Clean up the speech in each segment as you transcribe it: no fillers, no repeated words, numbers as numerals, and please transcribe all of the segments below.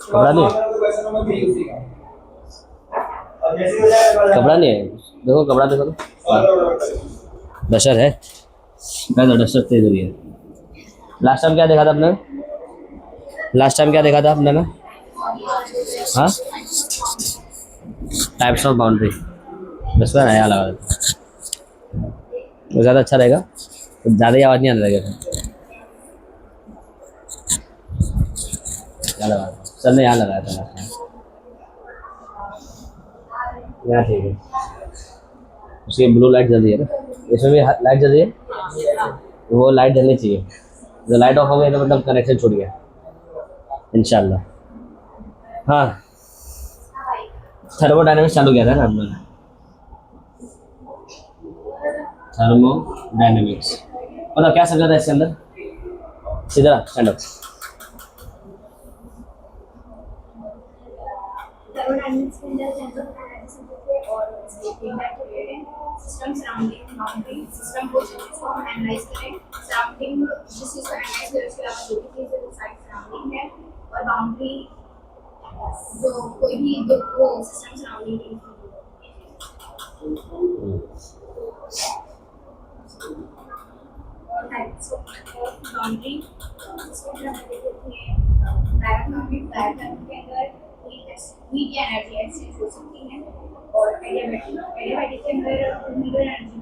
कपड़ा नहीं कपड़ा नहीं है, देखो कपड़ा देखो तो डस्टर है। मैं तो डस्टर तेज हो रही है। लास्ट टाइम क्या देखा था आपने? लास्ट टाइम क्या देखा था आपने ना? हाँ, टाइप्स ऑफ बाउंड्री, बस में नया लगा देता तो ज़्यादा अच्छा रहेगा, तो ज़्यादा ही आवाज़ नहीं आने लगेगा। क्या लगा सर ने? यहाँ लगाया था लास्ट टाइम, यहाँ ठीक है। उसकी ब्लू लाइट जल रही है ना, इसमें भी लाइट जल रही है, वो लाइट जलनी चाहिए। जो लाइट ऑफ हो गई तो मतलब कनेक्शन छूट गया इंशाल्लाह। हाँ, थर्मोडायनेमिक्स चालू किया था ना हमने। थर्मोडायनेमिक्स मतलब क्या समझा था इसके अंदर? सीधा स्टैंड अप। thermodynamics के अंदर सेंसर और सिस्टम सराउंडिंग बाउंड्री सिस्टम को एनालाइज करें। सराउंडिंग जिस चीज को एनालाइज करें उसके अलावा जो भी चीज़ साइड सराउंडिंग है, और बाउंड्री जो कोई भी वो सिस्टम सराउंडिंग की और टाइप्स ऑफ बाउंड्री। इसमें हम देखते हैं डायनामिक के अंदर हीट या एनर्जी एक्सचेंज हो सकती है, और एडियाबैटिक के अंदर हीट और एनर्जी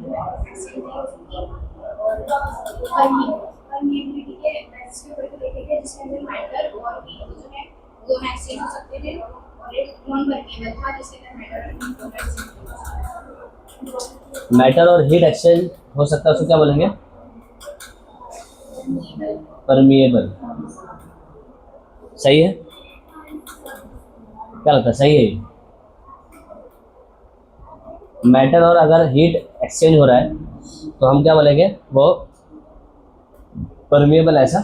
एक्सचेंज हो सकती है। और परमिएबिलिटी के बेसिस पे ऊपर देखेंगे जिसके अंदर मैटर और हीट जो है दोनों एक्सचेंज हो सकते हैं, और एक नॉन परमिएबल था जिसके अंदर मैटर और हीट दोनों एक्सचेंज हो सकते हैं। मैटर और हीट एक्सचेंज हो सकता है, उसको क्या बोलेंगे? परमिएबल। सही है? क्या लगता है, सही है? मैटर और अगर हीट एक्सचेंज हो रहा है तो हम क्या बोलेंगे? वो परमिएबल। ऐसा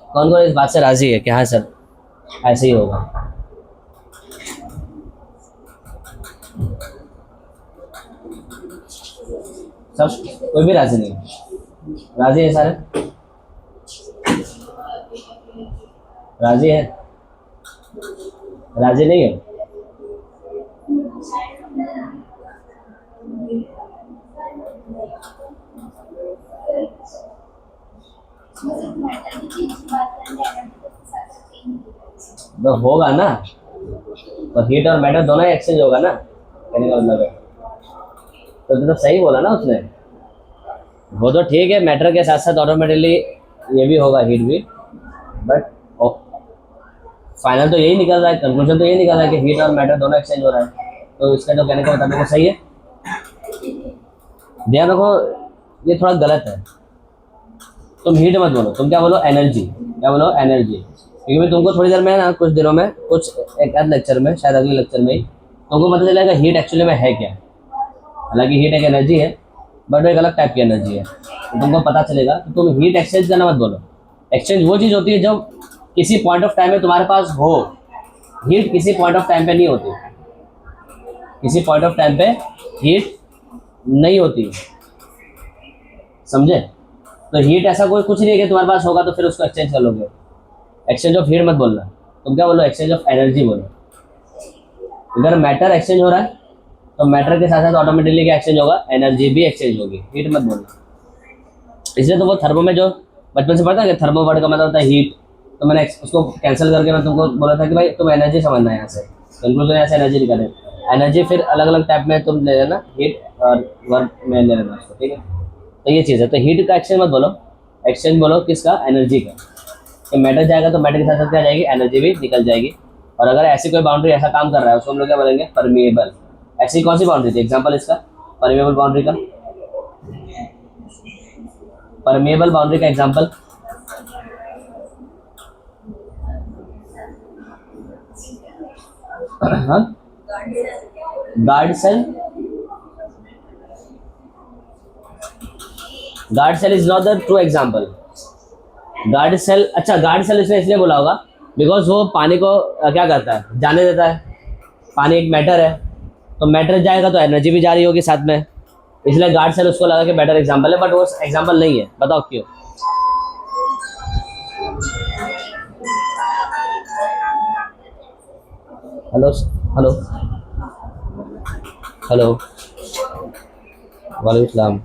कौन कौन इस बात से राजी है कि हाँ सर ऐसे ही होगा? सब, कोई भी राजी नहीं? राजी है सारे? राजी है? राजी नहीं है? तो होगा ना, तो हीट और मैटर दोनों ही एक्सचेंज होगा ना, कहने का मतलब है। तो सही बोला ना उसने। वो तो ठीक है, मैटर के साथ साथ ऑटोमेटिकली ये भी होगा, हीट भी, बट फाइनल तो यही निकल रहा है, कंक्लूजन तो यही निकल रहा है कि हीट और मैटर दोनों एक्सचेंज हो रहा है। तो इसका जो कहने का मतलब वो सही है। ध्यान रखो, ये थोड़ा गलत है। तुम हीट मत बोलो, तुम क्या बोलो? एनर्जी। क्या बोलो? एनर्जी। क्योंकि मैं तुमको थोड़ी देर में ना, कुछ दिनों में, कुछ एक आध लेक्चर में, शायद अगले लेक्चर में ही तुमको पता चलेगा हीट एक्चुअली में है क्या। हालांकि हीट एक एनर्जी है, बट वो एक अलग टाइप की एनर्जी है, तो तुमको पता चलेगा। तो तुम हीट एक्सचेंज करना मत बोलो। एक्सचेंज वो चीज़ होती है जब किसी पॉइंट ऑफ टाइम में तुम्हारे पास हो। हीट किसी पॉइंट ऑफ टाइम पे नहीं होती, किसी पॉइंट ऑफ टाइम पे हीट नहीं होती, समझे? तो हीट ऐसा कोई कुछ नहीं है कि तुम्हारे पास होगा तो फिर उसको एक्सचेंज कर लोगे। एक्सचेंज ऑफ हीट मत बोलना, तुम क्या बोलो? एक्सचेंज ऑफ एनर्जी बोलो। अगर मैटर एक्सचेंज हो रहा है तो मैटर के साथ साथ ऑटोमेटिकली क्या एक्सचेंज होगा? एनर्जी भी एक्सचेंज होगी। हीट मत बोलना। इसलिए तो वो थर्मो में जो बचपन से पढ़ता है कि थर्मो वर्ड का मतलब होता है हीट, तो मैंने उसको कैंसिल करके मैं तुमको बोला था कि भाई तुम एनर्जी समझना है। यहाँ से कंक्लूजन यहाँ से एनर्जी निकाले। एनर्जी फिर अलग अलग टाइप में तुम ले लेना, हीट और वर्क में ले लेना उसको, ठीक है? तो ये चीज़ है। तो हीट का एक्सचेंज मत बोलो, एक्सचेंज बोलो किसका? एनर्जी का। तो मैटर जाएगा तो मैटर के साथ साथ क्या जाएगी? एनर्जी भी निकल जाएगी। और अगर ऐसी कोई बाउंड्री ऐसा काम कर रहा है उसको हम लोग क्या बोलेंगे? परमिएबल। ऐसी कौन सी बाउंड्री थी? एग्जांपल इसका परमिएबल बाउंड्री का, परमिएबल बाउंड्री का एग्जांपल हाँ, guard cell. Guard cell is not the true example. Guard cell, अच्छा गार्ड सेल इसने इसलिए बोला होगा बिकॉज वो पानी को क्या करता है? जाने देता है। पानी एक मैटर है, तो मैटर जाएगा तो एनर्जी भी जा रही होगी साथ में, इसलिए गार्ड सेल उसको लगा कि बेटर एग्जाम्पल है, बट वो एग्जाम्पल नहीं है। बताओ क्यों? हेलो हेलो हेलो, वालेकुम सलाम।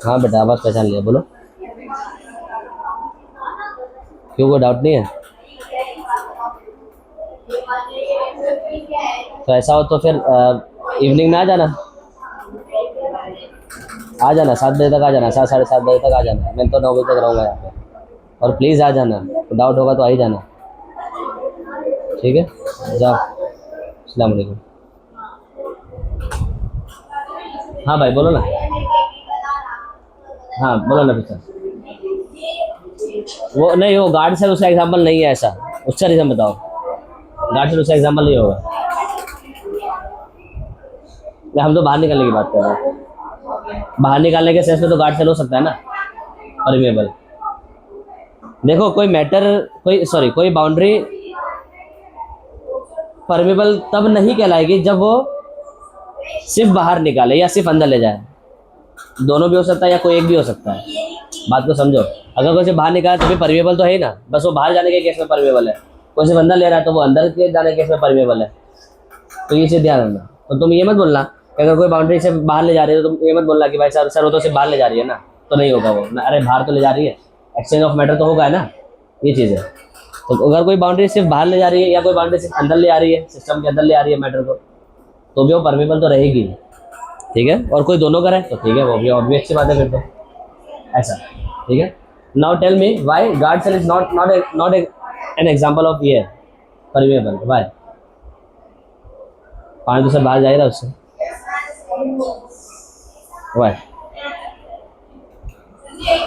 हाँ बेटा, आवाज़ पहचान लिया, बोलो। क्यों, कोई डाउट नहीं है? तो ऐसा हो तो फिर इवनिंग में आ जाना, 7 बजे तक आ जाना, 7 साढ़े 7 बजे तक आ जाना। मैं तो 9 बजे तक रहूँगा यहाँ पे, और प्लीज़ आ जाना, तो डाउट होगा तो आ ही जाना, ठीक है? जाओ, अस्सलाम वालेकुम। हाँ भाई बोलो ना। हाँ बोलो ना फिर। वो नहीं, वो गार्ड से उसका एग्जाम्पल नहीं है ऐसा, उसका रीज़न बताओ। गार्ड से उसका एग्जाम्पल नहीं होगा। हम तो बाहर निकलने की बात कर रहे हैं। बाहर निकालने के सेंस में तो गार्ड सेल हो सकता है ना, परमेबल। देखो कोई बाउंड्री परमेबल तब नहीं कहलाएगी जब वो सिर्फ बाहर निकाले या सिर्फ अंदर ले जाए। दोनों भी हो सकता है या कोई एक भी हो सकता है। बात को समझो, अगर कोई सिर्फ बाहर निकाले तो भी परमेबल तो है ही ना, बस वो बाहर जाने के केस में परमेबल है। कोई सिर्फ अंदर ले रहा है तो वो अंदर के जाने के केस में परमेबल है। तो ये चीज़ ध्यान रखना। तो तुम ये मत बोलना कि अगर कोई बाउंड्री से बाहर ले जा रही है तो तुम ये मत बोलना कि भाई सर वो तो सिर्फ बाहर ले जा रही है ना, तो नहीं होगा वो ना। अरे बाहर तो ले जा रही है, एक्सचेंज ऑफ मैटर तो होगा है ना, ये चीज़ है। तो अगर कोई बाउंड्री सिर्फ बाहर ले जा रही है या कोई बाउंड्री सिर्फ अंदर ले आ रही है, सिस्टम के अंदर ले आ रही है मैटर को, तो भी वो परमेबल तो रहेगी, ठीक है? और कोई दोनों करे तो ठीक है, वो भी और भी अच्छी बात है फिर तो, ऐसा, ठीक है? Now tell me why guard cell is not an example of ये परमेबल, व्हाई? पानी तो सब बाहर जाएगा उससे, व्हाई?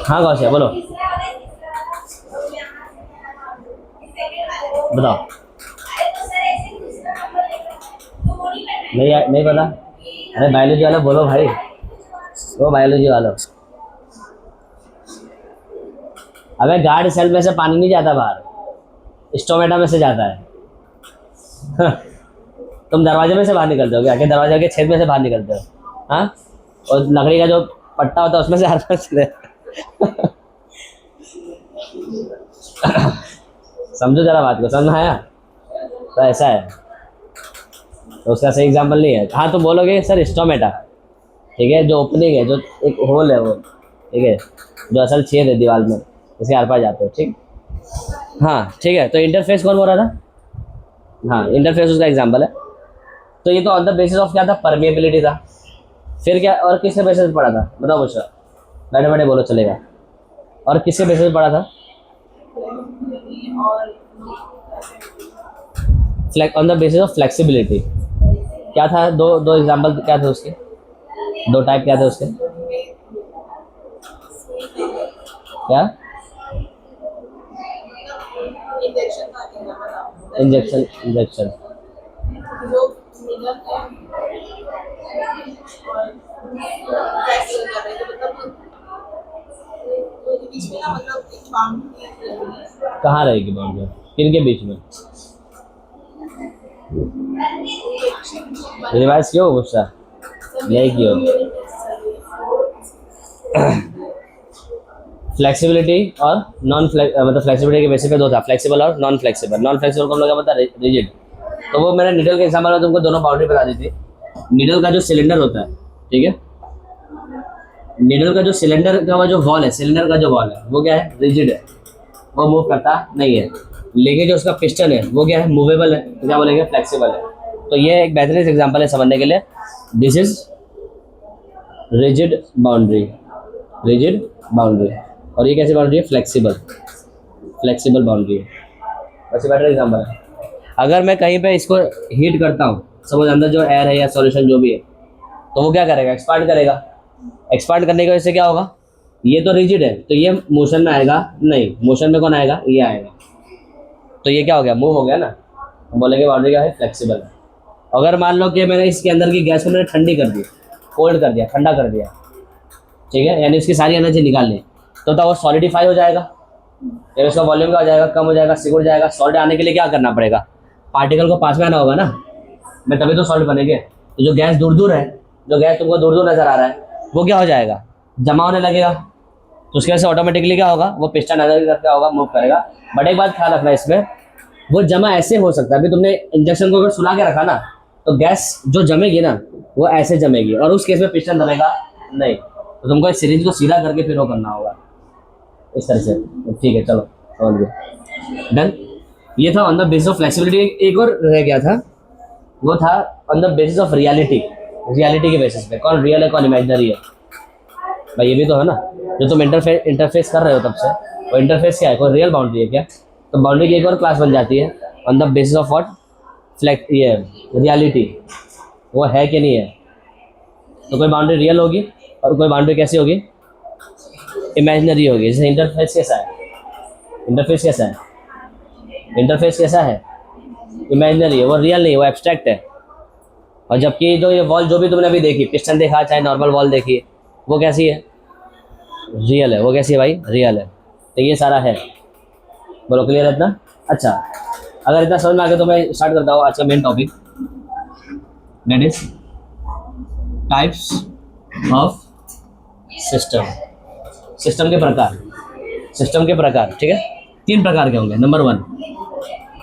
हाँ गौशिया बोलो, बताओ। नहीं पता? अरे बायोलॉजी वाला बोलो भाई, वो बायोलॉजी वाला। अबे गार्ड सेल में से पानी नहीं जाता बाहर, स्टोमेटा में से जाता है। तुम दरवाजे में से बाहर निकलते हो क्या? कि दरवाजे के छेद में से बाहर निकलते हो? हाँ, और लकड़ी का जो पट्टा होता है उसमें से हर पास चले। समझो जरा बात को, समझ आया? तो ऐसा है, तो उसका सही एग्जाम्पल नहीं है। हाँ, तुम बोलोगे सर स्टोमेटा, ठीक है, जो ओपनिंग है, जो एक होल है वो, ठीक है, जो असल छेद है दीवार में, इसके आर पार जाते हो, ठीक? हाँ ठीक है। तो इंटरफेस कौन बोल रहा था? हाँ, इंटरफेस उसका एग्जाम्पल है। तो ये तो ऑन द बेसिस ऑफ क्या था? परमेबिलिटी था। फिर क्या, और किसके बेसिस पे पढ़ा था? बताओ मुझे, बैठे बैठे बोलो चलेगा। और किसके बेसिस पे पढ़ा था? On the basis of flexibility. क्या था? दो एग्जाम्पल क्या थे उसके? 2 टाइप क्या थे उसके? क्या? इंजेक्शन कहाँ रहेगी बाउंड्री? किनके बीच में? रिवाइज क्यों गुस्सा? यही क्यों? फ्लेक्सिबिलिटी और मतलब फ्लेक्सिबिलिटी के बेसिस पे 2 था, फ्लेक्सिबल और नॉन फ्लेक्सिबल। नॉन फ्लेक्सिबल को हम लोग क्या बोलते हैं? रिजिड। तो वो मैंने नीडल के एग्जाम्पल में तुमको दोनों बाउंड्री बता दी थी। नीडल का जो सिलेंडर होता है, ठीक है, नीडल का जो सिलेंडर का जो वॉल है, सिलेंडर का जो वॉल है वो क्या है? रिजिड है, वो मूव करता नहीं है। लेकिन जो उसका पिस्टन है वो क्या है? मूवेबल है, तो क्या बोलेंगे? फ्लेक्सिबल है। तो ये एक बेहतरीन एग्जाम्पल है समझने के लिए। This is rigid boundary, rigid boundary. और ये कैसी बाउंड्री है? फ्लेक्सिबल बाउंड्री है। वैसे बेटर एग्जाम्पल है। अगर मैं कहीं पे इसको हीट करता हूँ, सपोज अंदर जो एयर है या सॉल्यूशन जो भी है, तो वो क्या करेगा? एक्सपांड करेगा। एक्सपांड करने की वजह से क्या होगा? ये तो रिजिड है, तो ये मोशन में आएगा नहीं। मोशन में कौन आएगा? ये आएगा। तो ये क्या हो गया? मूव हो गया ना। हम बोलेंगे बाउंड्री क्या है? फ्लेक्सिबल है। अगर मान लो कि मैंने इसके अंदर की गैस को मैंने ठंडी कर दी, कोल्ड कर दिया, ठंडा कर दिया, ठीक है, यानी उसकी सारी एनर्जी निकाल ली, तो वो सॉलिडिफाई हो जाएगा। या उसका वॉल्यूम क्या हो जाएगा? कम हो जाएगा, सिकुड़ जाएगा। सॉलिड आने के लिए क्या करना पड़ेगा? पार्टिकल को पास में आना होगा ना, मैं तभी तो सॉलिड बनेंगे। तो जो गैस दूर दूर है, जो गैस तुमको दूर दूर नजर आ रहा है वो क्या हो जाएगा, जमा होने लगेगा। तो उसकी वजह से ऑटोमेटिकली क्या होगा, वो पिस्टन अंदर की तरफ क्या होगा, मूव करेगा। बट एक बात ख्याल रखना इसमें, वो जमा ऐसे हो सकता है, अभी तुमने इंजेक्शन को अगर सुला के रखा ना तो गैस जो जमेगी ना वो ऐसे जमेगी, और उस केस में पिस्टन दबेगा नहीं। तो तुमको इस सिरिंज को सीधा करके फिर वो करना होगा इस तरह से। ठीक है, चलो समझ गए, डन। ये था on the basis of flexibility. एक और रह गया था, वो था on the basis of reality. Reality के बेसिस पे कौन रियल है कौन इमेजिनरी है, भाई ये भी तो है ना। जो तुम इंटरफेस कर रहे हो तब से, वो इंटरफेस क्या है, कोई रियल बाउंड्री है क्या? तो बाउंड्री की एक और क्लास बन जाती है on the basis of what, ये रियलिटी, वो है कि नहीं है। तो कोई बाउंड्री रियल होगी और कोई बाउंड्री कैसी होगी, इमेजिनरी होगी। जैसे इंटरफेस कैसा है, इंटरफेस कैसा है, इंटरफेस कैसा है, इमेजिनरी है, वो रियल नहीं है, वो एब्स्ट्रैक्ट है। और जबकि जो ये वॉल जो भी तुमने अभी देखी, पिस्टन देखा चाहे नॉर्मल वॉल देखी, वो कैसी है, रियल है। वो कैसी है भाई, रियल है। तो ये सारा है, बोलो क्लियर है इतना? अच्छा, अगर इतना समझ में आ गया तो मैं स्टार्ट करता हूँ आज का main topic, that is types of system. System के प्रकार, सिस्टम के प्रकार, ठीक है। 3 प्रकार के होंगे। नंबर 1,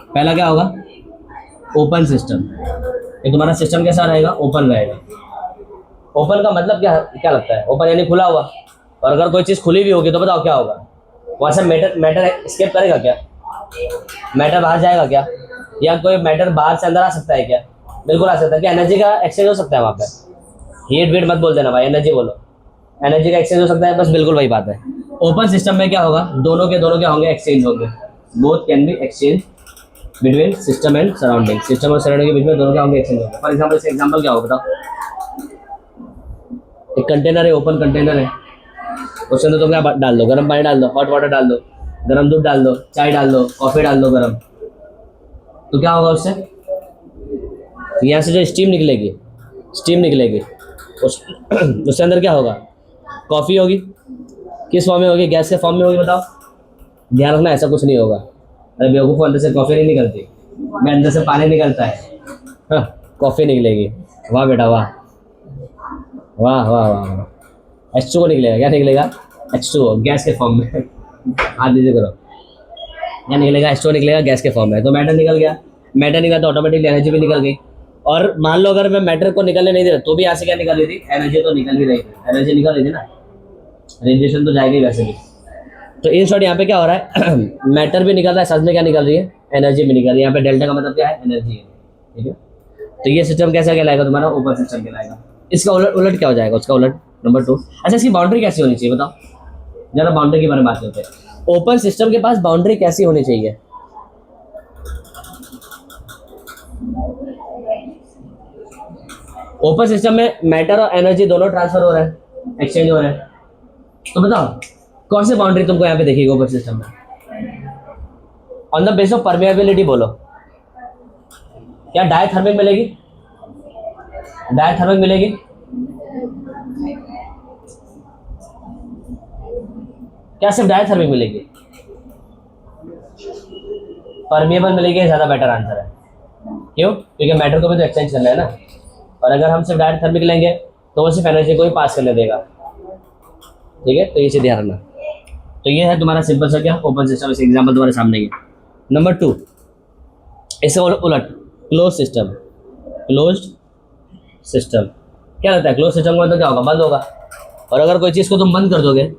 पहला क्या होगा, ओपन सिस्टम। ये तुम्हारा सिस्टम कैसा रहेगा, ओपन रहेगा। ओपन का मतलब क्या लगता है, ओपन यानी खुला हुआ। और अगर कोई चीज़ खुली भी होगी तो बताओ क्या होगा, वहाँ से मैटर एस्केप करेगा क्या, मैटर बाहर जाएगा क्या, या कोई मैटर बाहर से अंदर आ सकता है क्या? बिल्कुल आ सकता है। क्या एनर्जी का एक्सचेंज हो सकता है वहाँ पे? हीट वीट मत बोल देना भाई, एनर्जी बोलो। एनर्जी का एक्सचेंज हो सकता है, बस बिल्कुल वही बात है। ओपन सिस्टम में क्या होगा, दोनों के क्या होंगे, एक्सचेंज होंगे। Both can be exchange between system and surrounding. System और सराउंडिंग के बीच में दोनों क्या होंगे, एक्सचेंज होंगे। फॉर एग्जाम्पल, इसका एग्जाम्पल क्या होगा बताओ। एक कंटेनर है, ओपन कंटेनर है, उसके अंदर तुम क्या डाल दो, गर्म पानी डाल दो, हॉट वाटर डाल दो, गर्म दूध डाल दो, चाय डाल दो, कॉफ़ी डाल दो गर्म, तो क्या होगा उससे, यहाँ से जो स्टीम निकलेगी, स्टीम निकलेगी, उसके अंदर क्या होगा, कॉफ़ी होगी। किस फॉर्म में होगी, गैस के फॉर्म में होगी, बताओ। ध्यान रखना, ऐसा कुछ नहीं होगा। अरे बेवकूफ़, अंदर से कॉफ़ी नहीं निकलती, मैं अंदर से पानी निकलता है, हाँ कॉफ़ी निकलेगी। वाह बेटा वाह, वाह वाह वाह। H2O निकलेगा, क्या निकलेगा, H2O गैस के फॉर्म में। हाथ दीजिए करो, क्या निकलेगा, H2O निकलेगा गैस के फॉर्म में। तो मैटर निकल गया, मैटर निकला तो ऑटोमेटिकली एनर्जी भी निकल गई। और मान लो अगर मैं मैटर को निकलने नहीं दे रहा तो भी यहाँ से क्या निकल रही थी, एनर्जी तो निकल ही रही थी, एनर्जी निकल रही थी ना, रेडिएशन तो जाएगी वैसे भी। तो इन शॉर्ट यहाँ पे क्या हो रहा है, मैटर भी निकल रहा है, साथ में क्या निकल रही है, एनर्जी भी निकल रही है। यहाँ पे डेल्टा का मतलब क्या है, एनर्जी है, ठीक है। तो ये सिस्टम कैसा कहलाएगा तुम्हारा, ओपन सिस्टम कहलाएगा। इसका उलट क्या हो जाएगा, उसका उलट नंबर 2। अच्छा, इसकी बाउंड्री कैसी होनी चाहिए बताओ जरा, बाउंड्री के बारे में बात करते हैं। ओपन सिस्टम के पास बाउंड्री कैसी होनी चाहिए, ओपन सिस्टम में मैटर और एनर्जी दोनों ट्रांसफर हो रहा है, एक्सचेंज हो रहा है। तो बताओ कौन सी बाउंड्री तुमको यहाँ पे देखिएगा ओपन सिस्टम में, on the base of permeability बोलो। क्या डायथर्मिक मिलेगी, डायथर्मिक मिलेगी, क्या सिर्फ डायथर्मिक मिलेगी, परमेबल मिलेगी, ज़्यादा बेटर आंसर है। क्यों, क्योंकि मैटर को भी तो एक्सचेंज करना है ना। और अगर हम सिर्फ डायथर्मिक लेंगे तो वो सिर्फ एनर्जी को ही पास करने देगा, ठीक है। तो ये चीज़ ध्यान रखना। तो ये है तुम्हारा सिंपल सा क्या, ओपन सिस्टम। इस एग्जाम्पल तुम्हारे सामने ही। नंबर 2, इससे उलट क्लोज सिस्टम। क्लोज सिस्टम क्या लगता है, क्लोज सिस्टम का मतलब क्या होगा, बंद होगा। और अगर कोई चीज़ को तुम बंद कर दोगे,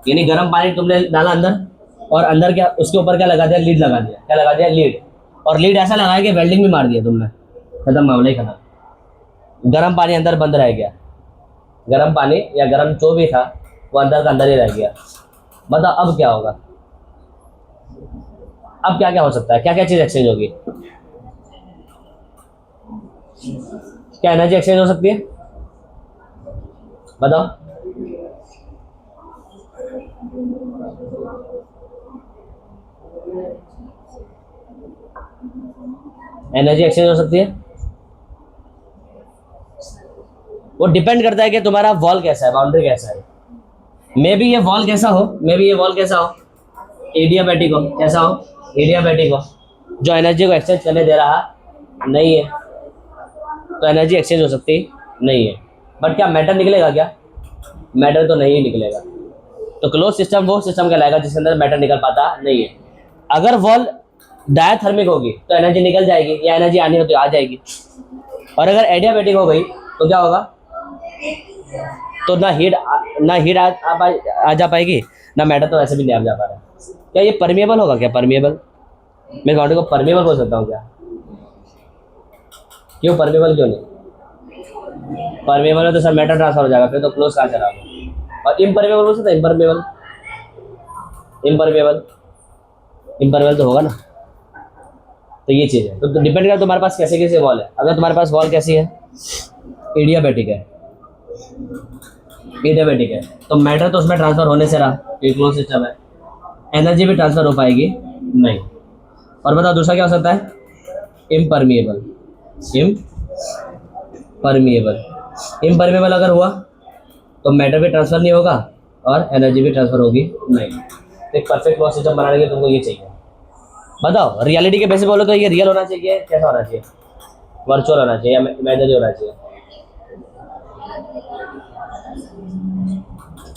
यानी गर्म पानी तुमने डाला अंदर, और अंदर क्या उसके ऊपर क्या लगा दिया, लीड लगा दिया, क्या लगा दिया, लीड। और लीड ऐसा लगाया कि वेल्डिंग भी मार दिया तुमने, खत्म, मामला ही खत्म। गर्म पानी अंदर बंद रह गया, गर्म पानी या गर्म जो भी था वो अंदर का अंदर ही रह गया। बताओ अब क्या होगा, अब क्या क्या हो सकता है, क्या क्या चीज़ एक्सचेंज होगी, क्या एनर्जी एक्सचेंज हो सकती है, बताओ। एनर्जी एक्सचेंज हो सकती है, वो डिपेंड करता है कि तुम्हारा वॉल कैसा है, बाउंड्री कैसा है। मे बी ये वॉल कैसा हो, मे बी ये वॉल कैसा हो, एडियाबैटिक हो, कैसा हो, एडियाबैटिक हो, जो एनर्जी को एक्सचेंज करने दे रहा नहीं है, तो एनर्जी एक्सचेंज हो सकती नहीं है। बट क्या मैटर निकलेगा क्या? मैटर तो नहीं निकलेगा। तो क्लोज सिस्टम वो सिस्टम कहलाएगा जिसके अंदर मैटर निकल पाता नहीं है। अगर वॉल डायथर्मिक होगी तो एनर्जी निकल जाएगी, या एनर्जी आनी हो तो आ जाएगी। और अगर एडियाबैटिक हो गई तो क्या होगा? तो ना हीट आ जा पाएगी, ना मैटर तो ऐसे भी नहीं आ जा पा रहा है। क्या ये परमिएबल होगा? क्या परमिएबल? मैं बॉडी को परमिएबल बोल सकता हूँ क्या? क्यों परमिएबल क्यों नहीं? परमिएबल है तो सर मैटर ट्रांसफर हो जाएगा, फिर तो क्लोज कहाँ चला होगा। और इम्परमिएबल बोल सकते हैं? इम्परमिएबल इम्परमिएबल इम्परमिएबल तो होगा ना। तो ये चीज़ है। तो डिपेंड करता है तुम्हारे पास कैसे कैसे वॉल है। अगर तुम्हारे पास वॉल कैसी है, एडियाबैटिक है, एडियाबैटिक है, तो मैटर तो उसमें ट्रांसफर होने से रहा, ये क्लोज सिस्टम है। एनर्जी भी ट्रांसफर हो पाएगी नहीं। और बताओ दूसरा क्या हो सकता है? इम्परमिएबल। इम्परमिएबल इम्परमिएबल अगर हुआ तो मैटर भी ट्रांसफर नहीं होगा और एनर्जी भी ट्रांसफर होगी नहीं। तो एक परफेक्ट क्लोज सिस्टम बनाने के लिए तुमको ये चाहिए। बताओ रियलिटी के बेसिस बोलो तो ये रियल होना चाहिए, कैसा होना चाहिए? वर्चुअल होना चाहिए या इमेजिनरी होना चाहिए?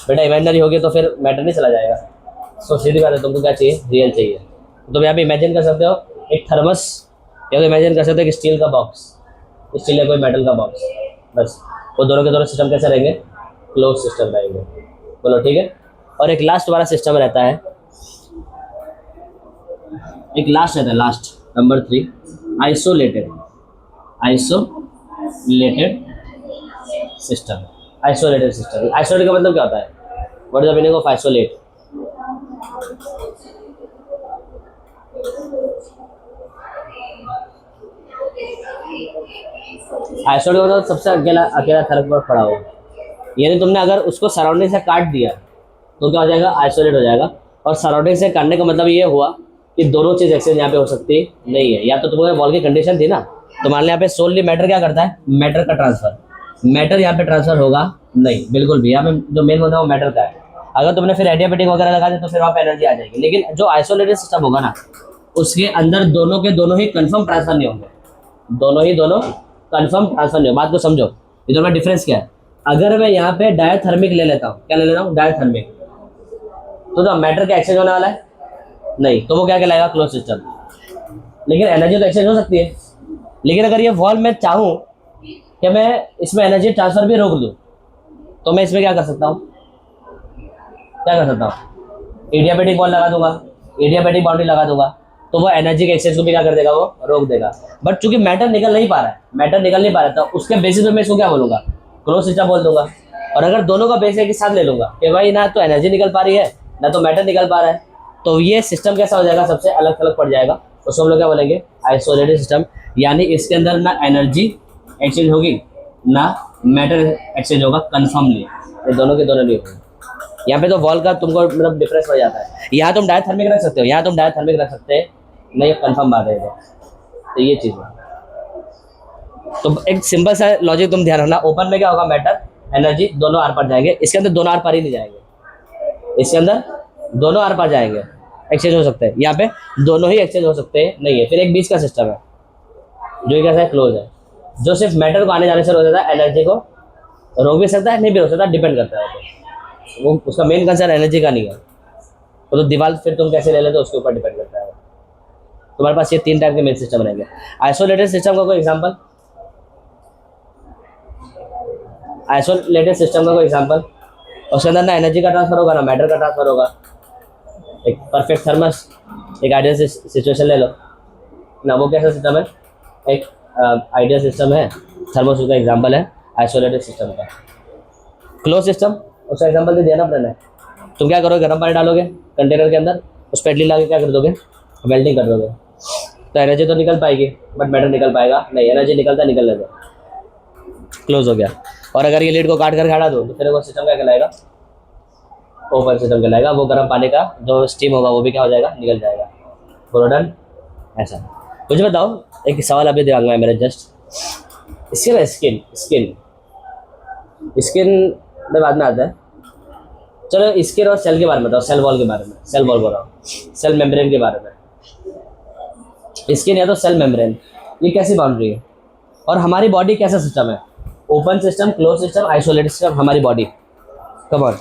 बेटा इमेजिनरी हो गया तो फिर मैटर नहीं चला जाएगा। सो सीधी बात है, तुमको क्या चाहिए? रियल चाहिए। तो तुम यहाँ पे इमेजिन कर सकते हो एक थर्मस, या तो इमेजिन कर सकते हो कि स्टील का बॉक्स, स्टील या कोई मेटल का बॉक्स, बस। वो दोनों के दोनों सिस्टम कैसे रहेंगे? क्लोज सिस्टम रहेंगे। बोलो ठीक है। और एक लास्ट वाला सिस्टम रहता है, एक लास्ट रहता है, last number 3, isolated system. Isolated system, isolate का मतलब क्या होता है? What is the meaning of isolate? Isolate का मतलब सबसे अकेला थलग पर पड़ा हुआ। यानी तुमने अगर उसको सराउंडिंग से काट दिया तो क्या हो जाएगा? आइसोलेट हो जाएगा। और सराउंडिंग से काटने का मतलब ये हुआ कि दोनों चीज़ एक्सचेंज यहाँ पे हो सकती नहीं है। या तो तुम्हारे वॉल की कंडीशन थी ना, तो मान लिया यहाँ पे सोनली मैटर क्या करता है? मैटर का ट्रांसफर। मैटर यहाँ पे ट्रांसफर होगा नहीं, बिल्कुल भी। यहाँ पे जो मेन होता है वो मैटर का है। अगर तुमने फिर एडियाबैटिक वगैरह लगा दिया तो फिर वहाँ पे एनर्जी आ जाएगी। लेकिन जो आइसोलेटेड सिस्टम होगा ना, उसके अंदर दोनों के दोनों ही कंफर्म ट्रांसफर नहीं होंगे। दोनों कंफर्म ट्रांसफर नहीं हो। बात को समझो, इधर में डिफरेंस क्या है? अगर मैं यहाँ पे डायथर्मिक ले लेता हूँ, क्या ले लेता हूँ? डायथर्मिक, तो मैटर का एक्सचेंज होने वाला है नहीं, तो वो क्या कहलाएगा? Close system. लेकिन एनर्जी तो एक्सचेंज हो सकती है। लेकिन अगर ये वॉल मैं चाहूँ कि मैं इसमें एनर्जी ट्रांसफर भी रोक दूँ, तो मैं इसमें क्या कर सकता हूँ? एडियाबैटिक वॉल लगा दूंगा, एडियाबैटिक बाउंड्री लगा दूंगा, तो वो एनर्जी के एक्सचेंज को भी क्या कर देगा? वो रोक देगा। बट चूंकि मैटर निकल नहीं पा रहा है, तो उसके बेसिस पे मैं इसको क्या बोलूंगा? क्लोज सिस्टम बोल दूंगा। और अगर दोनों का बेस एक ही साथ ले लूंगा कि भाई ना तो एनर्जी निकल पा रही है ना तो मैटर निकल पा रहा है, तो ये सिस्टम कैसा हो जाएगा? सबसे अलग थलग पड़ जाएगा। उसको हम लोग क्या बोलेंगे? Isolated system. यानी इसके अंदर ना एनर्जी एक्सचेंज होगी ना मैटर एक्सचेंज होगा कन्फर्मली, ये दोनों के दोनों नहीं होंगे। यहाँ पे तो वॉल का तुमको मतलब डिफरेंस हो जाता है। यहाँ तुम डायथर्मिक रख सकते हो, यहाँ तुम डायथर्मिक रख सकते हैं नहीं, कन्फर्म बात है। तो ये चीज़ है। तो एक सिंपल सा लॉजिक तुम ध्यान रखना, ओपन में क्या होगा? मैटर एनर्जी दोनों आर पार जाएंगे। इसके अंदर दोनों आर पार ही नहीं जाएंगे, इसके अंदर दोनों आर पार जाएंगे, एक्सचेंज हो सकते हैं। यहाँ पे दोनों ही एक्सचेंज हो सकते हैं नहीं है। फिर एक बीच का सिस्टम है जो कैसा है? क्लोज है, जो सिर्फ मैटर को आने जाने से रोक देता है, एनर्जी को रोक भी सकता है नहीं भी रोक सकता, डिपेंड करता है। वो उसका मेन कंसर्न एनर्जी का नहीं है। तो दीवार फिर तुम कैसे ले लेते हो उसके ऊपर डिपेंड करता है। तुम्हारे पास ये 3 टाइप के मेन सिस्टम रहेंगे। आइसोलेटेड सिस्टम का कोई एग्जांपल? आइसोलेटेड सिस्टम का कोई एग्जांपल? उसके अंदर ना एनर्जी का ट्रांसफर होगा ना मैटर का ट्रांसफर होगा। एक परफेक्ट थर्मस, एक आइडियल सिचुएशन ले लो ना, वो कैसा सिस्टम है? एक आइडियल सिस्टम है, थर्मस उसका एग्जांपल है आइसोलेटेड सिस्टम का। क्लोज सिस्टम उसका एग्जांपल दे दिया ना अपने ने। तुम क्या करोगे? गर्म पानी डालोगे कंटेनर के अंदर, उस पर इडली लगा के क्या कर दोगे? वेल्डिंग कर दोगे। तो एनर्जी तो निकल पाएगी बट मैटर निकल पाएगा नहीं। एनर्जी निकलता निकलने दो, क्लोज हो गया। और अगर ये लीड को काट कर हटा दो तो फिर वो सिस्टम क्या कहलाएगा? ओपन सिस्टम कहलाएगा। वो गर्म पानी का जो स्टीम होगा वो भी क्या हो जाएगा? निकल जाएगा। बोलो डन। ऐसा मुझे बताओ, एक सवाल अभी दिमाग में है मेरे जस्ट, स्किन में बाद में आता है। चलो स्किन और सेल के बारे में बताओ, सेल वॉल के बारे में, सेल वॉल बोल रहा हूँ, सेल मेम्ब्रेन के बारे में। स्किन या तो सेल मेम्ब्रेन, ये कैसी बाउंड्री है और हमारी बॉडी कैसा सिस्टम है? Open system, close system, isolated system, हमारी बॉडी। कम ऑन,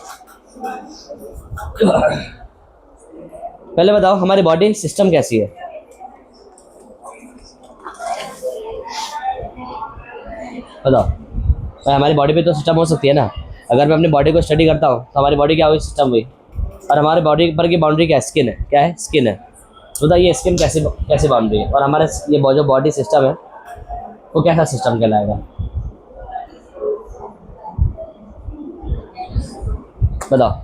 पहले बताओ हमारी बॉडी सिस्टम कैसी है? बताओ भाई, हमारी बॉडी पे तो सिस्टम हो सकती है ना। अगर मैं अपनी बॉडी को स्टडी करता हूँ तो हमारी बॉडी क्या हुई? सिस्टम हुई। और हमारे बॉडी पर की बाउंड्री क्या है? स्किन है। क्या है? स्किन है। तो बताइए ये स्किन कैसे कैसे बाउंड्री है? और हमारे ये जो बॉडी सिस्टम है वो कैसा सिस्टम कहलाएगा? बताओ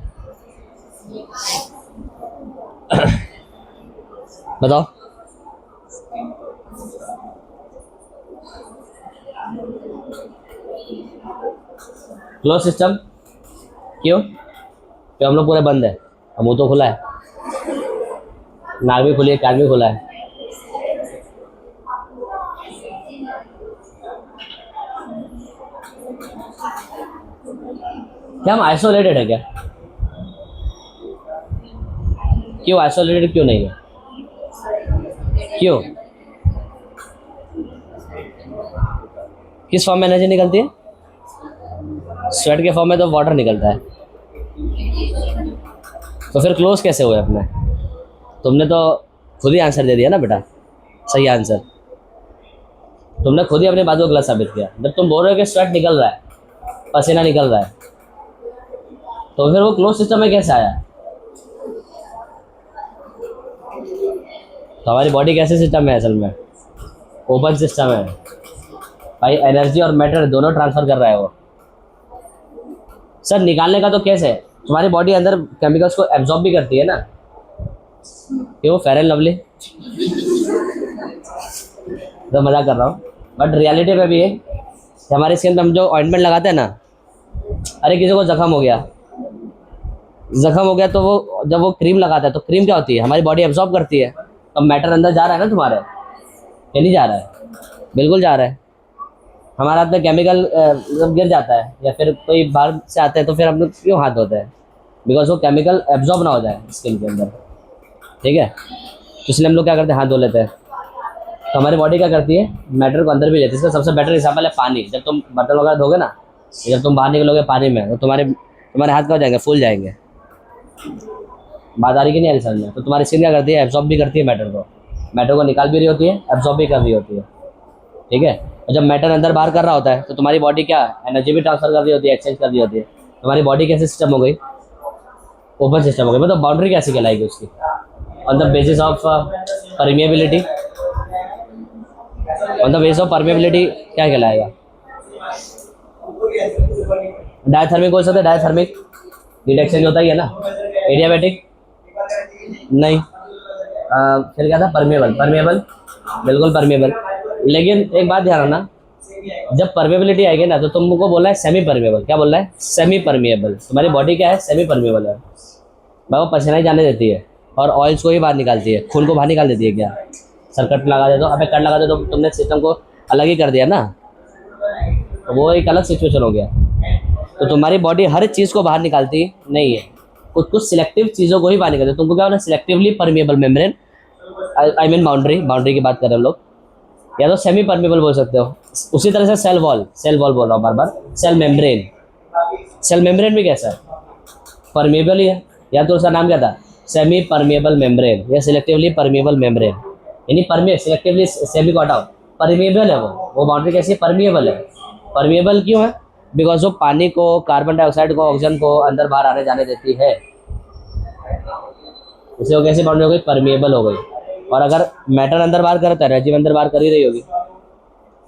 बताओ। Close system. क्यों? क्यों हम लोग पूरे बंद है, हम मुंह तो खुला है, नाक भी खुली है, कान भी खुला है। क्या हम आइसोलेटेड है क्या? क्यों आइसोलेटेड क्यों नहीं है? क्यों? किस फॉर्म में एनर्जी निकलती है? स्वेट के फॉर्म में तो वाटर निकलता है। तो फिर क्लोज कैसे हुए अपने? तुमने तो खुद ही आंसर दे दिया ना बेटा, सही आंसर। तुमने खुद ही अपनी बात को गलत साबित किया। जब तुम बोल रहे हो कि स्वेट निकल रहा है, पसीना निकल रहा है, तो फिर वो क्लोज सिस्टम में कैसे आया? तो हमारी बॉडी कैसे सिस्टम है? असल में ओपन सिस्टम है भाई। एनर्जी और मैटर दोनों ट्रांसफर कर रहा है वो। सर निकालने का तो कैसे? तुम्हारी बॉडी अंदर केमिकल्स को एब्जॉर्ब भी करती है ना। ये वो फेयर एंड लवली, तो मजाक कर रहा हूँ, बट रियलिटी में भी है कि हमारे स्किन पे हम जो ऑइंटमेंट लगाते हैं ना, अरे किसी को जख्म हो गया, तो वो जब वो क्रीम लगाता है तो क्रीम क्या होती है? हमारी बॉडी एब्जॉर्ब करती है। अब मैटर अंदर जा रहा है ना तुम्हारे, ये नहीं जा रहा है? बिल्कुल जा रहा है। हमारे हाथ में केमिकल जब गिर जाता है या फिर कोई बाहर से आता है तो फिर हम लोग क्यों हाथ धोते हैं? बिकॉज वो केमिकल एब्जॉर्ब ना हो जाए स्किन के अंदर, ठीक है। तो इसलिए हम लोग क्या करते हैं? हाथ धो लेते हैं। तो हमारी बॉडी क्या करती है? मैटर को अंदर भी लेती है। इसका सबसे बेटर एग्जाम्पल है पानी। जब तुम बर्तन वगैरह धोगे ना, जब तुम बाहर निकलोगे पानी में, तो तुम्हारे हाथ क्या हो जाएंगे? फूल जाएंगे। बात आ रही कि नहीं आ रही समझ में? तो तुम्हारी स्किन क्या करती है? एब्जॉर्ब भी करती है मैटर को निकाल भी रही होती है, एब्जॉर्ब भी कर रही होती है, ठीक है। और जब मैटर अंदर बाहर कर रहा होता है तो तुम्हारी बॉडी क्या? एनर्जी भी ट्रांसफर कर रही होती है, एक्सचेंज कर रही होती है। तुम्हारी बॉडी कैसे सिस्टम हो गई? ओपन सिस्टम हो गई। मतलब बाउंड्री कैसे कहलाएगी उसकी? On the basis of permeability. On the basis of permeability क्या कहलाएगा? डायथर्मिक हो सकता है। डायथर्मिक हीट एक्सचेंज होता ही है ना। एडियाबैटिक नहीं। फिर क्या था? परमेबल बिल्कुल परमेबल। लेकिन एक बात ध्यान रखना, जब परमेबिलिटी आएगी ना तो तुमको बोलना है सेमी परमेबल। क्या बोलना है? Semi permeable. तुम्हारी बॉडी क्या है? सेमी परमेबल है भाई। वो पसीना ही जाने देती है और ऑयल्स को ही बाहर निकालती है, खून को बाहर निकाल देती है। क्या सर कट लगा दे तो अबे कट लगा दे तो तुमने सिस्टम को अलग ही कर दिया ना, तो वो एक अलग सिचुएशन हो गया। तो तुम्हारी बॉडी हर चीज़ को बाहर निकालती नहीं है, कुछ सिलेक्टिव चीज़ों को ही बाहर निकालती है। तुमको क्या होना? Selectively permeable membrane, I mean boundary की बात करें हम लोग, या तो सेमी परमेबल बोल सकते हो। उसी तरह से सेल वॉल बोल रहा हूँ बार बार। सेल मेम्ब्रेन भी कैसा है? परमेबल ही है। या तो उसका नाम क्या था? सेमी परमेबल मेम्ब्रेन या सिलेक्टिवली परमेबल मेम्ब्रेन। यानी सिलेक्टिवली सेमी को हटाओ, परमेबल है वो बाउंड्री कैसी है? परमेबल है। परमेबल क्यों है? बिकॉज वो पानी को, कार्बन डाइऑक्साइड को, ऑक्सीजन को अंदर बाहर आने जाने देती है। इससे वो कैसी बाउंड्री हो गई? परमेबल हो गई। और अगर मैटर अंदर बाहर करे तो एनर्जी अंदर बाहर कर ही रही होगी।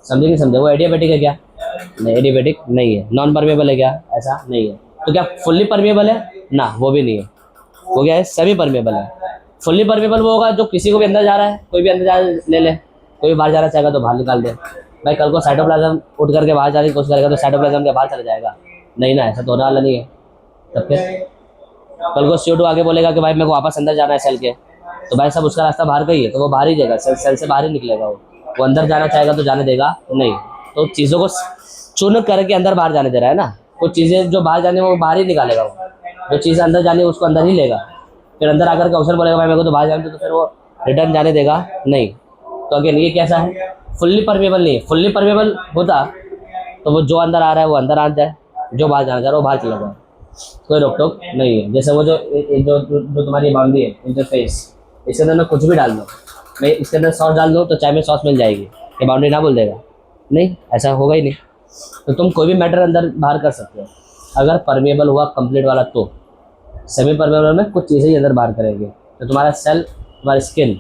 समझे नहीं समझे? वो एडियाबैटिक है क्या? नहीं, एडियाबैटिक नहीं है। नॉन परमेबल है क्या? ऐसा नहीं है। तो क्या फुल्ली परमेबल है? ना, वो भी नहीं है। वो क्या है? सेमी परमेबल है। फुल्ली परमेबल वो होगा जो किसी को भी अंदर जा रहा है, कोई भी अंदर जा ले ले, कोई भी बाहर जाना चाहेगा तो बाहर निकाल दे। भाई कल को साइटोप्लाज्म उठ करके बाहर जाने की कोशिश करेगा तो साइटोप्लाज्म के बाहर चला जाएगा? नहीं ना, ऐसा तो होने वाला नहीं है। तब फिर कल को CO2 आगे बोलेगा कि भाई मेरे को वापस अंदर जाना है सेल के, तो भाई सब उसका रास्ता बाहर का ही है, तो वो बाहर ही जाएगा, सेल से बाहर ही निकलेगा। वो अंदर जाना चाहेगा तो जाने देगा नहीं। तो चीज़ों को चुन करके अंदर बाहर जाने दे रहा है ना। कुछ चीज़ें जो बाहर जाने वो बाहर ही निकालेगा, वो जो चीज़ अंदर जानी है उसको अंदर ही लेगा। फिर अंदर आकर के ऑप्शन बोलेगा भाई मेरे को तो बाहर जाने दो, तो फिर वो रिटर्न जाने देगा नहीं। तो अगेन ये कैसा है? फुल्ली परमेबल नहीं है। फुल्ली परमेबल होता तो वो जो अंदर आ रहा है वो अंदर आ जाए, जो बाहर जाना चाह रहा है वो बाहर चला जाए, कोई रोक टोक नहीं है। जैसे वो जो तुम्हारी बाउंड्री है इंटरफेस, इसके अंदर मैं कुछ भी डाल दूँ, मैं इसके अंदर सॉस डाल दूँ तो चाय में सॉस मिल जाएगी, ये बाउंड्री ना बोल देगा? नहीं, ऐसा होगा ही नहीं। तो तुम कोई भी मैटर अंदर बाहर कर सकते हो अगर परमेबल हुआ कंप्लीट वाला तो। सेमी परमेबल में कुछ चीज़ें ही अंदर बाहर करेंगे। तो तुम्हारा सेल, तुम्हारी स्किन,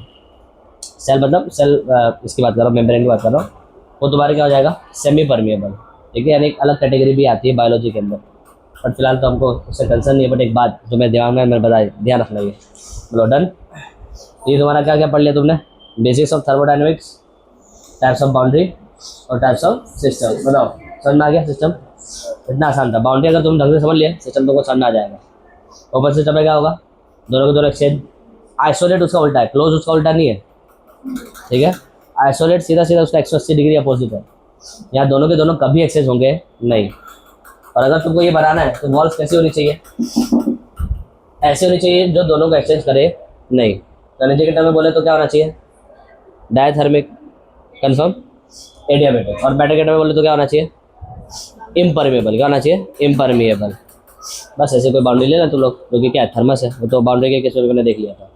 सेल मतलब सेल, इसकी बात कर रहा हूँ, मेम्ब्रेन की बात कर रहा हूँ, वो तुम्हारे क्या हो जाएगा, सेमी परमेबल। ठीक है, यानी एक अलग कैटेगरी भी आती है बायोलॉजी के अंदर, बट फिलहाल तो हमको उससे कंसर्न नहीं है। बट एक बात जो मैं दिमाग में मैंने बताई, ध्यान रखना ये। बोलो डन। ये तुम्हारा क्या क्या पढ़ लिया तुमने? Basics of thermodynamics, types of boundary और टाइप्स ऑफ सिस्टम। बताओ समझ में आ गया? सिस्टम इतना आसान था। बाउंड्री अगर तुम ढंग से समझ लिए, सिस्टम तुमको समझ में आ जाएगा। ओपन सिस्टम में क्या होगा, दोनों के दोनों एक्सचेंज। आइसोलेट उसका उल्टा है, क्लोज उसका उल्टा नहीं है। ठीक है, आइसोलेट सीधा सीधा उसका 180 डिग्री अपोजिट है। यहाँ दोनों के दोनों कभी एक्सचेंज होंगे नहीं। और अगर तुमको ये बनाना है तो वॉल्स कैसी होनी चाहिए, ऐसे होनी चाहिए जो दोनों को एक्सचेंज करे नहीं। तो एनर्जी के टर्म में बोले तो क्या होना चाहिए, डायथर्मिक, कंफर्म, एडियाबेटिक। और बैटर के टर्म में बोले तो क्या होना चाहिए, इम्परमेबल। क्या होना चाहिए, इम्परमेबल। बस ऐसे कोई बाउंड्री लेना तुम लोग, क्योंकि क्या है, थर्मस है, वो तो बाउंड्री के केस में मैंने देख लिया था।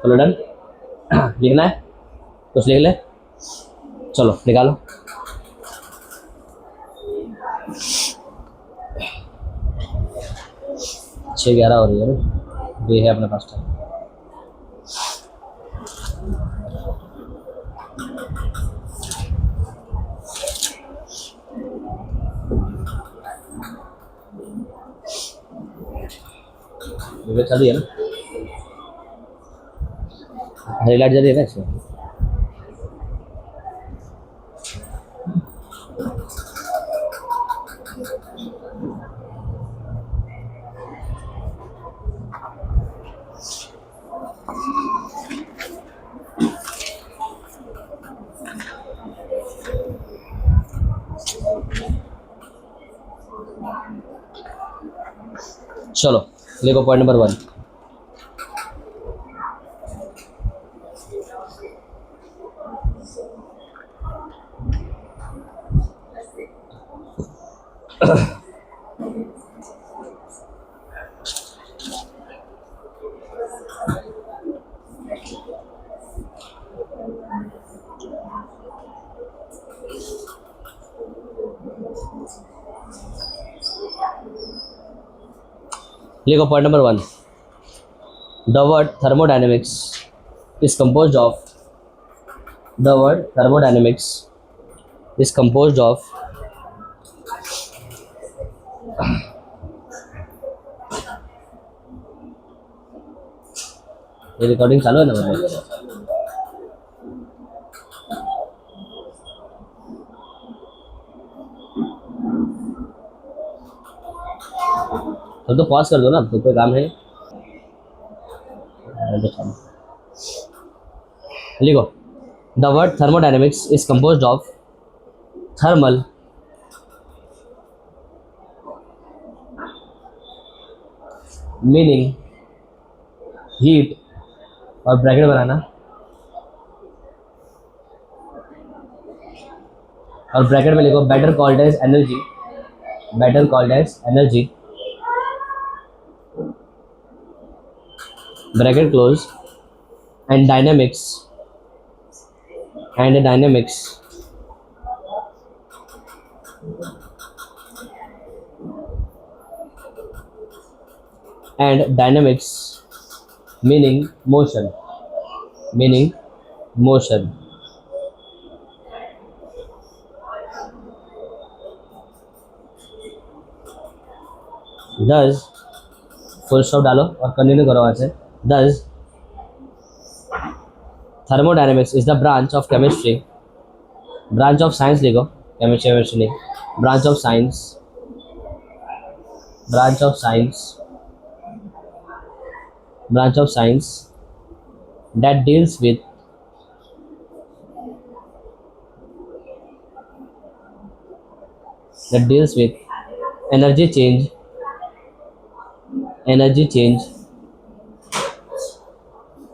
चलो डन। लिखना है कुछ लिख ले, चलो निकालो। छः 11 हो रही है ना, ये है अपने पास टाइम। ये चल रही है ना, हरी लाइट जल रही है ना इसमें। चलो देखो पॉइंट नंबर 1। लिखो point number 1। The word thermodynamics is composed of, the word thermodynamics is composed of ये रिकॉर्डिंग चालू है ना मतलब? तो पॉज कर दो ना, तो कोई काम है। लिखो the word thermodynamics is composed of thermal, meaning heat, और ब्रैकेट बनाना, और ब्रैकेट में लिखो better called as energy, better called as energy, bracket close, and dynamics, and dynamics, and dynamics meaning motion, meaning motion. Thus full stop डालो और continue करो वहाँ से। Thus thermodynamics is the branch of chemistry, branch of science लिखो, chemistry नहीं, branch of science, branch of science, branch of science that deals with energy change, energy change,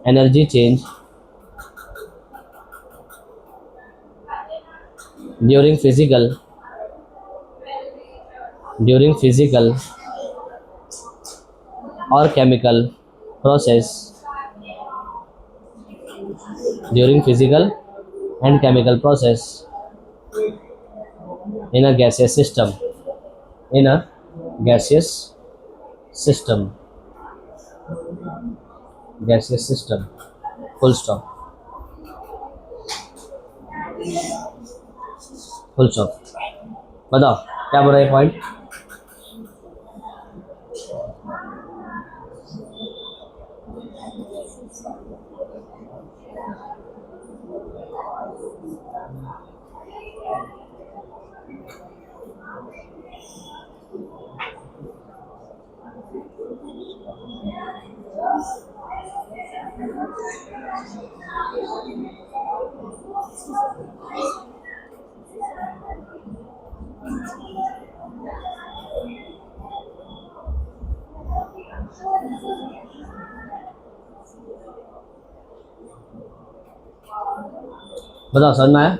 energy change during physical during physical और chemical process, during physical and chemical process in a gaseous system, in a gaseous system, gaseous system, full stop, full stop. बताओ क्या बोल रहा है point? बताओ समझ में आया?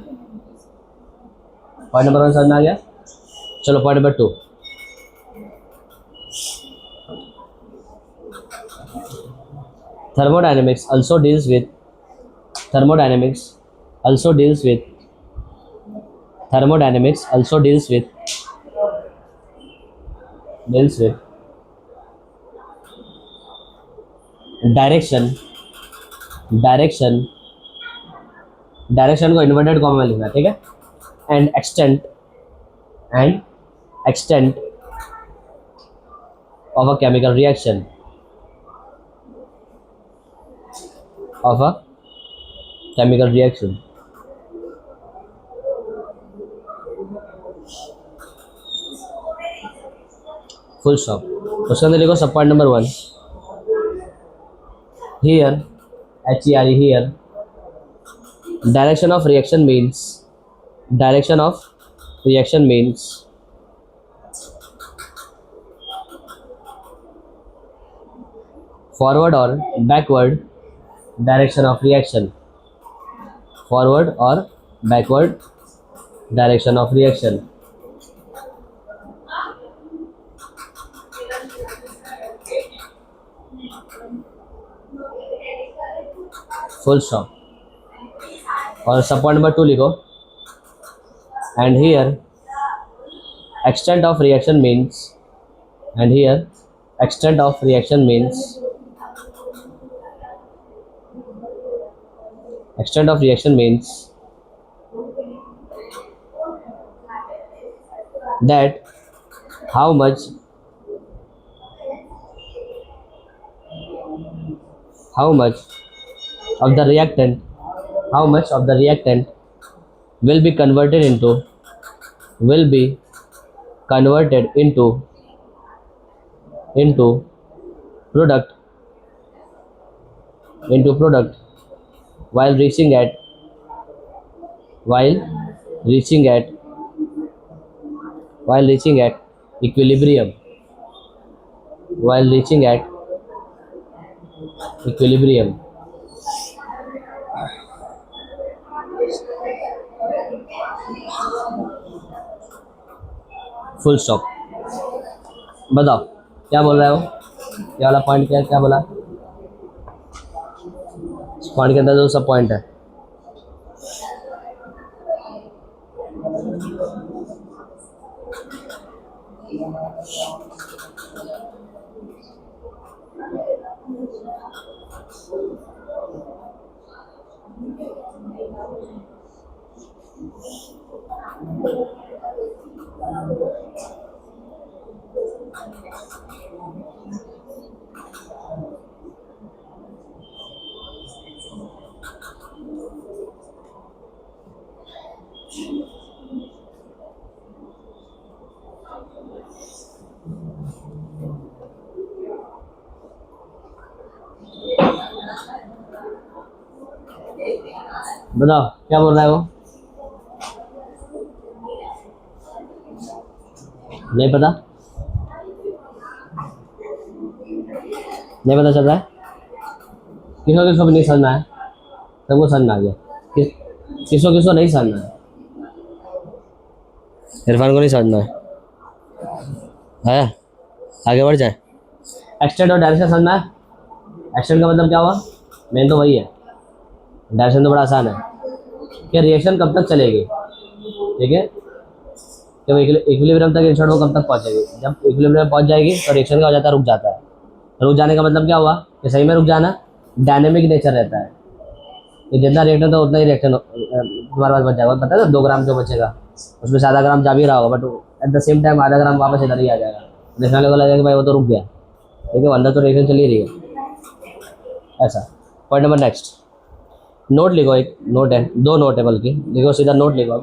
पॉइंट नंबर 1 समझ में आ गया? चलो point number 2. Thermodynamics also deals with thermodynamics also deals with thermodynamics also deals with direction को इन्वर्टेड कॉमा में लिखना, ठीक है, and extent of a chemical reaction, of a chemical reaction. Full stop. उसके अंदर लिखो सब point number 1. Here, HERE here, direction of reaction means forward or backward direction of reaction, forward or backward direction of reaction. Full stop. और सब point number 2 लिखो. And here extent of reaction means that how much of the reactant will be converted into product while reaching at equilibrium. Full stop. बताओ क्या बोल रहा है वो? ये वाला पॉइंट क्या बोला? इस पॉइंट के अंदर जो सब पॉइंट है, बताओ क्या बोल रहा है वो? नहीं पता चल रहा है? किसको भी नहीं समझना है? सबको समझ में आ गया? किसको नहीं समझना है? इरफान को नहीं समझना है? है, आगे बढ़ जाए। एक्सटेंड और डायरेक्शन समझना है। एक्सटेंड का मतलब क्या हुआ, मेन तो वही है। डायरेक्शन तो बड़ा आसान है कि रिएक्शन कब तक चलेगी, ठीक है, जब इक्विलिब्रियम तक रिएक्शन वो कब तक पहुंचेगी। जब इक्विलिब्रियम पहुंच जाएगी तो रिएक्शन का हो जाता है रुक जाता है। रुक जाने का मतलब क्या हुआ कि सही में रुक जाना, डायनेमिक नेचर रहता है कि जितना रिएक्शन था उतना ही रिएक्शन तुम्हारे पास बच जाएगा। पता है ना 2 ग्राम जो बचेगा उसमें से आधा ग्राम जा भी रहा होगा, but at the same time आधा ग्राम वापस इधर ही आ जाएगा। देखने वाले को लगेगा कि भाई वो तो रुक गया, ठीक है, अंदर तो रिएक्शन चल ही रही है। ऐसा। पॉइंट नंबर नेक्स्ट, नोट लिखो। एक नोट है, 2 नोट है बल्कि, लिखो सीधा नोट लिखो।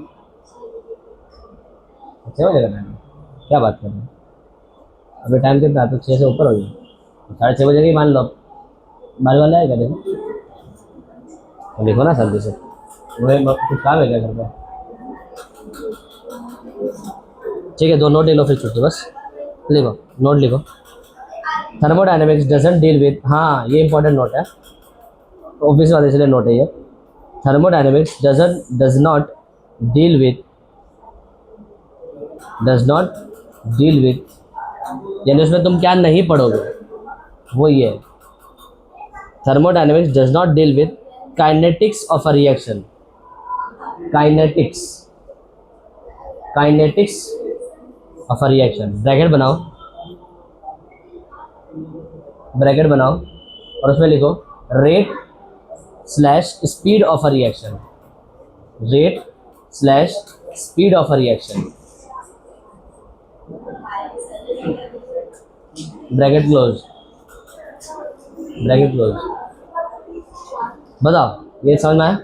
6 बजे का टाइम, क्या बात कर रहे हैं, अभी टाइम कितना है, तो 6 से ऊपर हो गया, 6:30 बजे की मान लो। बाल वाला है क्या, देखो तो लिखो ना जल्दी से, कुछ काम है क्या घर पे। ठीक है, 2 नोट ले लो फिर छुट्टी, बस लिखो, नोट लिखो। थर्मोडायनेमिक्स डजंट डील विद, हाँ ये इंपॉर्टेंट नोट है, ऑफिस वाले इसलिए नोट है ये। Thermodynamics does not deal with यानी उसमें तुम क्या नहीं पढ़ोगे वो ये है। Thermodynamics does not deal with kinetics of a reaction. Kinetics of a reaction, bracket बनाओ और उसमें लिखो rate slash speed of a reaction. Rate slash speed of a reaction, bracket close. बताओ ये समझ में आया।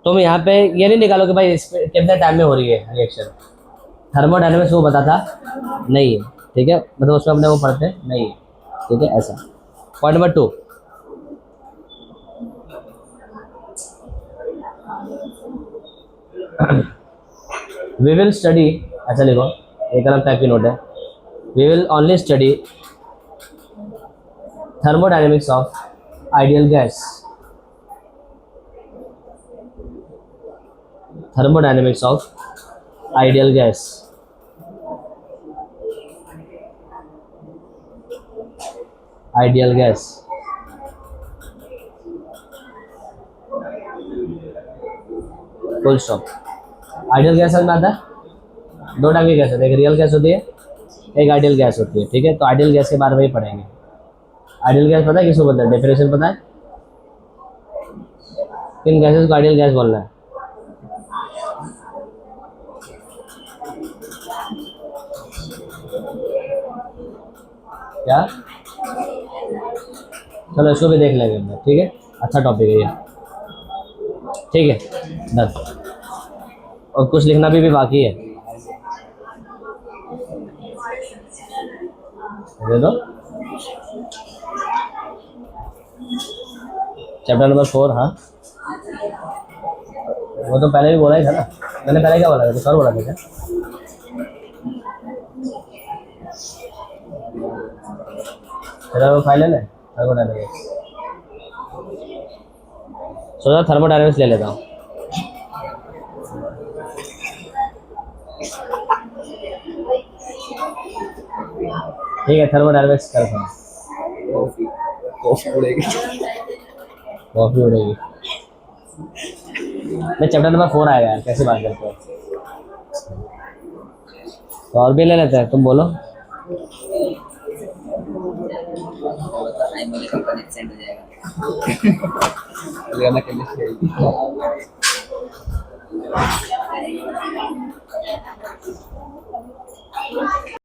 तुम यहाँ पे ये नहीं निकालो कि भाई कितने टाइम में हो रही है रिएक्शन, थर्मोडायनेमिक्स वो बताता नहीं है, ठीक है, मतलब उसमें अपने वो पढ़ते नहीं है, ठीक है, ऐसा। Point number 2, we will study, ऐसा लिखो, एक अलग टाइप की नोट है। We will only study thermodynamics of ideal gas। thermodynamics of ideal gas। ideal gas, full stop. Ideal gas समझ में आता है, 2 टाइप की गैस होती है, एक रियल गैस होती है, एक आइडियल गैस होती है, ठीक है। तो आइडियल गैस के बारे में ही पढ़ेंगे। आइडियल गैस पता है किसको बोलते हैं, डेफिनेशन पता है, किन गैसेस को आइडियल गैस बोलना है। क्या, चलो इसको भी देख लेंगे, ठीक है, अच्छा टॉपिक है ये, ठीक है, डन। और कुछ लिखना भी बाकी है, दे दो। चैप्टर नंबर 4, हाँ वो तो पहले भी बोला ही था ना, मैंने पहले क्या बोला था, कुछ और बोला था क्या। चलो वो फाइल है थर्मोडायनेमिक्स, सोचा थर्मोडायनेमिक्स ले लेता हूँ। ठीक है, थर्मोडायनेमिक्स करता हूँ। कॉफी उड़ेगी। मैं चैप्टर नंबर 4 आएगा यार, कैसे बात करते हो। तो और भी ले लेते हैं, तुम बोलो। हो जाएगा